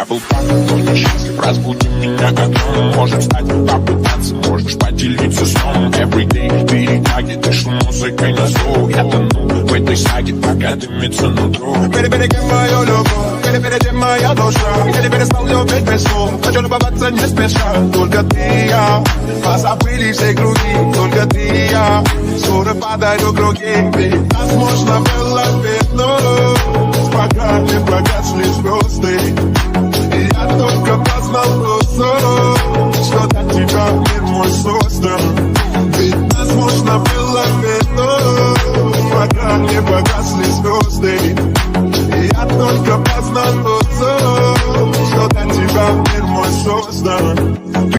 был так, но несчастлив. Разбуди меня огнем. Может встать, попытаться, можешь поделиться сном. Everyday перетягиваешь музыкой на зло. Я тону в этой саге, пока дымится нутро. Перебереги мою любовь, перебереги моя душа. Я не перестал любить без слов, хочу любоваться не спеша. Только ты и я, позабыли все круги. Только ты и я, скоро падаю круги. Ведь нас можно было вернуть, пока не погасли звезды. И я только познал просто.